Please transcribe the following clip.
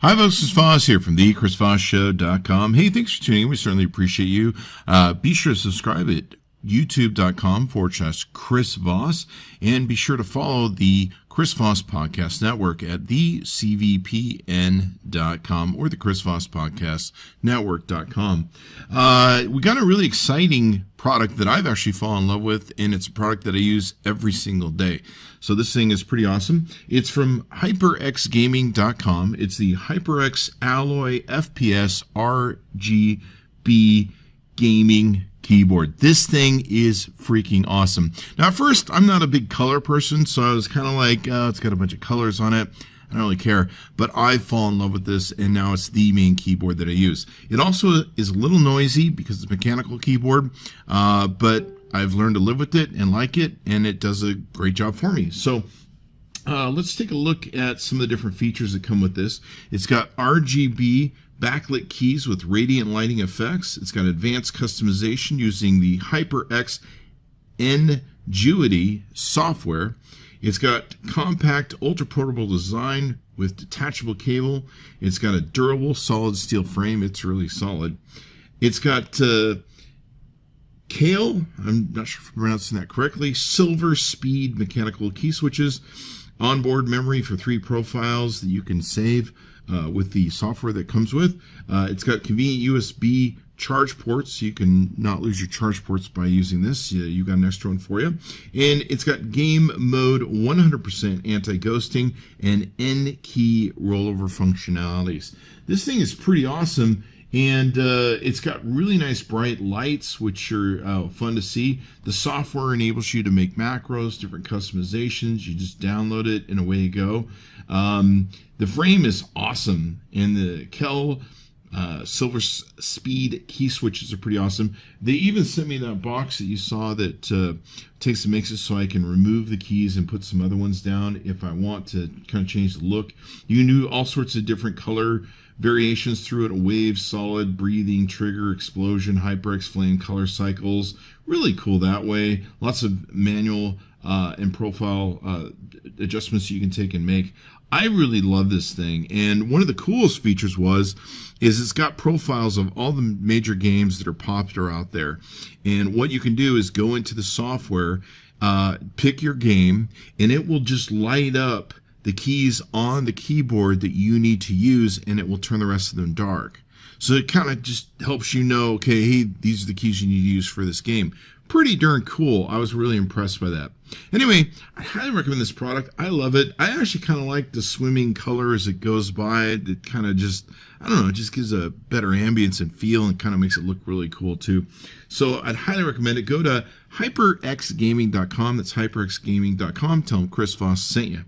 Hi, folks. Chris Voss here from the ChrisVossShow.com. Hey, thanks for tuning in. We certainly appreciate you. Be sure to subscribe at youtube.com/Chris Voss, and be sure to follow the Chris Voss Podcast Network at thecvpn.com or the Chris Voss Podcast Network.com. We got a really exciting product that I've actually fallen in love with, and it's a product that I use every single day. So this thing is pretty awesome. It's from HyperXGaming.com. It's the HyperX Alloy FPS RGB gaming keyboard. This thing is freaking awesome. Now, at first, I'm not a big color person, so I was kind of like, it's got a bunch of colors on it. I don't really care, but I've fallen in love with this, and now it's the main keyboard that I use. It also is a little noisy because it's a mechanical keyboard, but I've learned to live with it and like it, and it does a great job for me. So let's take a look at some of the different features that come with this. It's got RGB backlit keys with radiant lighting effects. It's got advanced customization using the HyperX Ingenuity software. It's got compact, ultra-portable design with detachable cable. It's got a durable, solid steel frame. It's really solid. It's got Kale, I'm not sure if I'm pronouncing that correctly, silver speed mechanical key switches, onboard memory for 3 profiles that you can save with the software that comes with. It's got convenient USB charge ports, so you can not lose your charge ports by using this. You got an extra one for you. And it's got game mode 100% anti-ghosting and N-key rollover functionalities. This thing is pretty awesome. And it's got really nice bright lights, which are fun to see. The software enables you to make macros, different customizations. You just download it and away you go. The frame is awesome, and the Kel silver speed key switches are pretty awesome. They even sent me that box that you saw that takes and makes it so I can remove the keys and put some other ones down if I want to kind of change the look. You can do all sorts of different color variations through it: wave, solid, breathing, trigger, explosion, HyperX flame, color cycles. Really cool that way. Lots of manual and profile adjustments you can take and make. I really love this thing, and one of the coolest features is it's got profiles of all the major games that are popular out there. And what you can do is go into the software, pick your game, and it will just light up the keys on the keyboard that you need to use, and it will turn the rest of them dark. So it kind of just helps you know, okay, hey, these are the keys you need to use for this game. Pretty darn cool. I was really impressed by that. Anyway, I highly recommend this product. I love it. I actually kind of like the swimming color as it goes by. It kind of just, I don't know, it just gives a better ambience and feel, and kind of makes it look really cool too. So I'd highly recommend it. Go to hyperxgaming.com. That's hyperxgaming.com. Tell them Chris Voss sent you.